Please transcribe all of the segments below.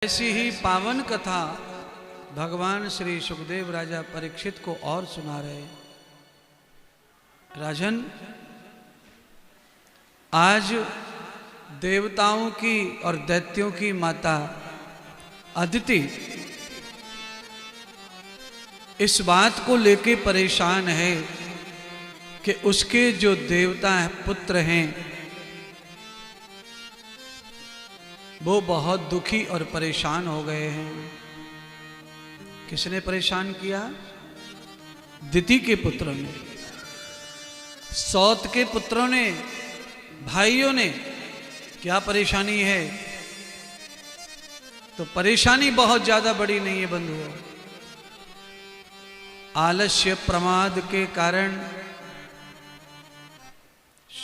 ऐसी ही पावन कथा भगवान श्री सुखदेव राजा परीक्षित को और सुना रहे। राजन, आज देवताओं की और दैत्यों की माता अदिति इस बात को लेके परेशान है कि उसके जो देवता पुत्र हैं वो बहुत दुखी और परेशान हो गए हैं। किसने परेशान किया? दिति के पुत्रों ने, सौत के पुत्रों ने, भाइयों ने। क्या परेशानी है? तो परेशानी बहुत ज्यादा बड़ी नहीं है बंधुओं। आलस्य प्रमाद के कारण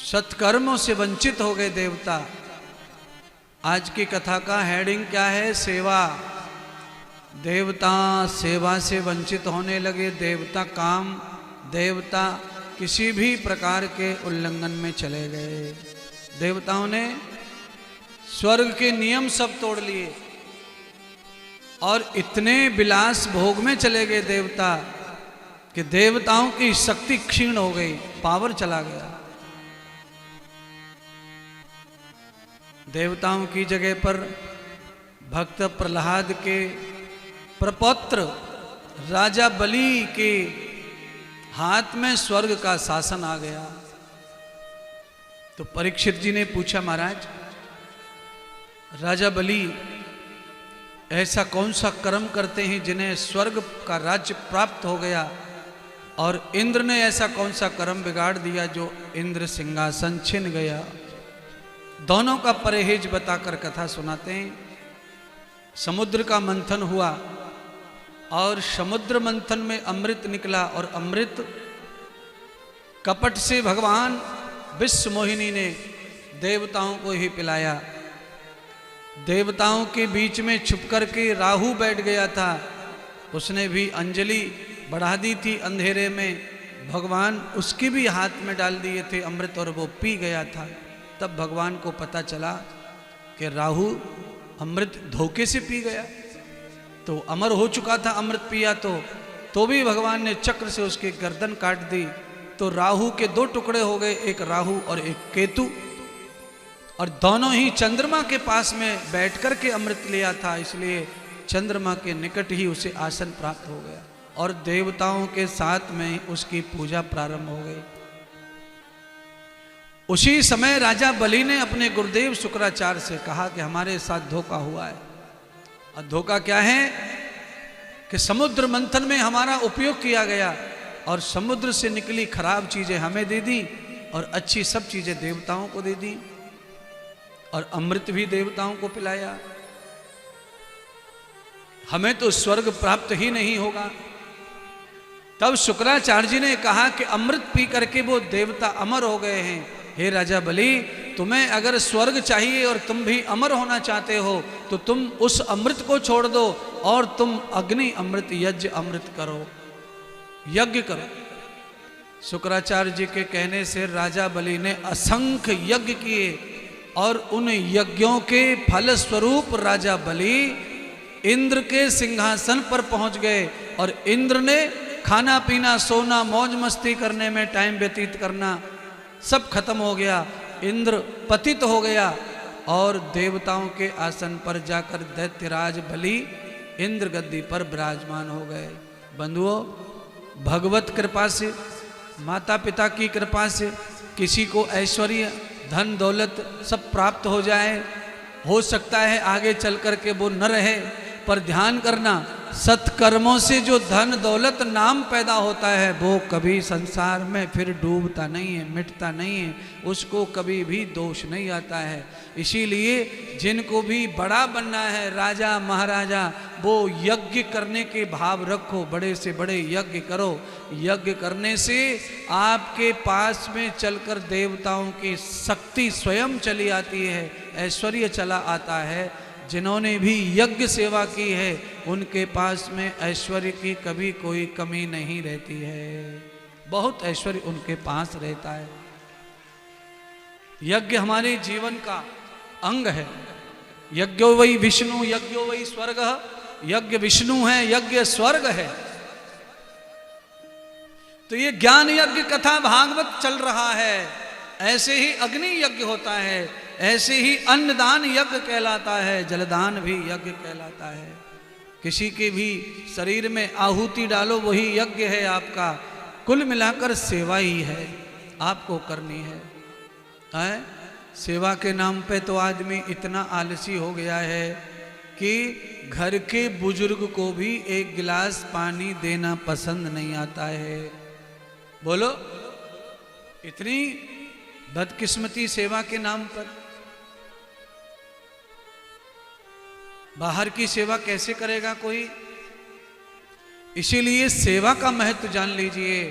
सत्कर्मों से वंचित हो गए देवता। आज की कथा का हेडिंग क्या है? सेवा। देवता सेवा से वंचित होने लगे। देवता काम, देवता किसी भी प्रकार के उल्लंघन में चले गए। देवताओं ने स्वर्ग के नियम सब तोड़ लिए और इतने विलास भोग में चले गए देवता कि देवताओं की शक्ति क्षीण हो गई, पावर चला गया। देवताओं की जगह पर भक्त प्रहलाद के प्रपौत्र राजा बलि के हाथ में स्वर्ग का शासन आ गया। तो परीक्षित जी ने पूछा, महाराज राजा बलि ऐसा कौन सा कर्म करते हैं जिन्हें स्वर्ग का राज्य प्राप्त हो गया, और इंद्र ने ऐसा कौन सा कर्म बिगाड़ दिया जो इंद्र सिंहासन छिन गया? दोनों का परहेज बताकर कथा सुनाते हैं। समुद्र का मंथन हुआ और समुद्र मंथन में अमृत निकला, और अमृत कपट से भगवान विश्व मोहिनी ने देवताओं को ही पिलाया। देवताओं के बीच में छुप कर के राहु बैठ गया था, उसने भी अंजलि बढ़ा दी थी अंधेरे में। भगवान उसके भी हाथ में डाल दिए थे अमृत और वो पी गया था। तब भगवान को पता चला कि राहु अमृत धोखे से पी गया, तो अमर हो चुका था अमृत पिया तो भी भगवान ने चक्र से उसकी गर्दन काट दी। तो राहु के दो टुकड़े हो गए, एक राहु और एक केतु, और दोनों ही चंद्रमा के पास में बैठ कर के अमृत लिया था, इसलिए चंद्रमा के निकट ही उसे आसन प्राप्त हो गया और देवताओं के साथ में उसकी पूजा प्रारंभ हो गई। उसी समय राजा बलि ने अपने गुरुदेव शुक्राचार्य से कहा कि हमारे साथ धोखा हुआ है। और धोखा क्या है कि समुद्र मंथन में हमारा उपयोग किया गया और समुद्र से निकली खराब चीजें हमें दे दी और अच्छी सब चीजें देवताओं को दे दी, और अमृत भी देवताओं को पिलाया। हमें तो स्वर्ग प्राप्त ही नहीं होगा। तब शुक्राचार्य जी ने कहा कि अमृत पी करके वो देवता अमर हो गए हैं। हे राजा बलि, तुम्हें अगर स्वर्ग चाहिए और तुम भी अमर होना चाहते हो तो तुम उस अमृत को छोड़ दो और तुम अग्नि अमृत यज्ञ अमृत करो, यज्ञ करो। शुक्राचार्य जी के कहने से राजा बलि ने असंख्य यज्ञ किए और उन यज्ञों के फल स्वरूप राजा बलि इंद्र के सिंहासन पर पहुंच गए, और इंद्र ने खाना पीना, सोना, मौज मस्ती करने में टाइम व्यतीत करना सब खत्म हो गया। इंद्र पतित हो गया और देवताओं के आसन पर जाकर दैत्यराज बलि इंद्र गद्दी पर विराजमान हो गए। बंधुओं, भगवत कृपा से, माता पिता की कृपा से किसी को ऐश्वर्य, धन, दौलत सब प्राप्त हो जाए। हो सकता है आगे चल कर के वो न रहे, पर ध्यान करना, सत्कर्मों से जो धन, दौलत, नाम पैदा होता है वो कभी संसार में फिर डूबता नहीं है, मिटता नहीं है, उसको कभी भी दोष नहीं आता है। इसीलिए जिनको भी बड़ा बनना है, राजा महाराजा, वो यज्ञ करने के भाव रखो, बड़े से बड़े यज्ञ करो। यज्ञ करने से आपके पास में चलकर देवताओं की शक्ति स्वयं चली आती है, ऐश्वर्य चला आता है। जिन्होंने भी यज्ञ सेवा की है उनके पास में ऐश्वर्य की कभी कोई कमी नहीं रहती है, बहुत ऐश्वर्य उनके पास रहता है। यज्ञ हमारे जीवन का अंग है। यज्ञो वही विष्णु यज्ञो वही स्वर्ग, यज्ञ विष्णु है, यज्ञ स्वर्ग है। तो ये ज्ञान यज्ञ कथा भागवत चल रहा है, ऐसे ही अग्नि यज्ञ होता है, ऐसे ही अन्नदान यज्ञ कहलाता है, जलदान भी यज्ञ कहलाता है। किसी के भी शरीर में आहुति डालो वही यज्ञ है आपका। कुल मिलाकर सेवा ही है, आपको करनी है। सेवा के नाम पे तो आदमी इतना आलसी हो गया है कि घर के बुजुर्ग को भी एक गिलास पानी देना पसंद नहीं आता है। बोलो, इतनी बदकिस्मती सेवा के नाम पर। बाहर की सेवा कैसे करेगा कोई? इसीलिए सेवा का महत्व जान लीजिए।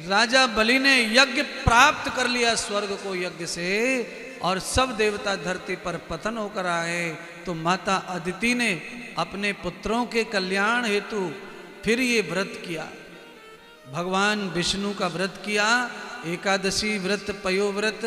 राजा बलि ने यज्ञ प्राप्त कर लिया स्वर्ग को यज्ञ से, और सब देवता धरती पर पतन होकर आए। तो माता अदिति ने अपने पुत्रों के कल्याण हेतु फिर ये व्रत किया, भगवान विष्णु का व्रत किया, एकादशी व्रत, पयोव्रत।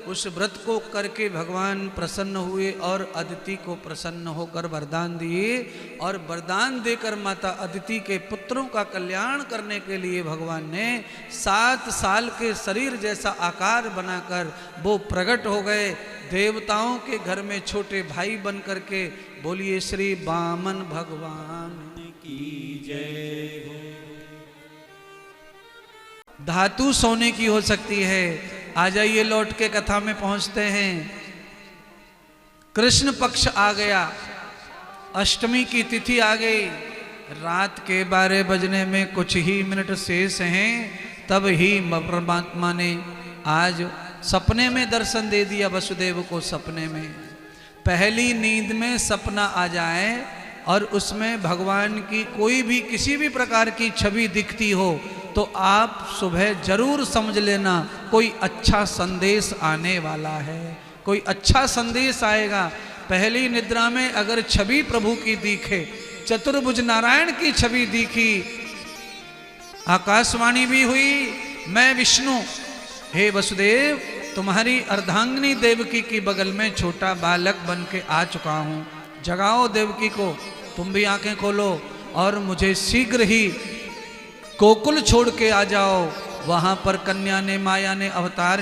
उस व्रत को करके भगवान प्रसन्न हुए और अदिति को प्रसन्न होकर वरदान दिए, और वरदान देकर माता अदिति के पुत्रों का कल्याण करने के लिए भगवान ने 7 साल के शरीर जैसा आकार बनाकर वो प्रकट हो गए। देवताओं के घर में छोटे भाई बन करके। बोलिए श्री वामन भगवान की जय हो। धातु सोने की हो सकती है। आ जाइए, लौट के कथा में पहुंचते हैं। कृष्ण पक्ष आ गया, अष्टमी की तिथि आ गई। रात के 12 बजने में कुछ ही मिनट शेष हैं, तब ही परमात्मा ने आज सपने में दर्शन दे दिया वसुदेव को। सपने में, पहली नींद में सपना आ जाए और उसमें भगवान की कोई भी किसी भी प्रकार की छवि दिखती हो तो आप सुबह जरूर समझ लेना कोई अच्छा संदेश आने वाला है, कोई अच्छा संदेश आएगा। पहली निद्रा में अगर छवि प्रभु की दिखे, चतुर्भुज नारायण की छवि दिखी, आकाशवाणी भी हुई, मैं विष्णु, हे वसुदेव, तुम्हारी अर्धांगिनी देवकी की बगल में छोटा बालक बन के आ चुका हूँ, जगाओ देवकी को, तुम भी आंखें खोलो और मुझे शीघ्र ही गोकुल छोड़ के आ जाओ। वहां पर कन्या ने, माया ने अवतार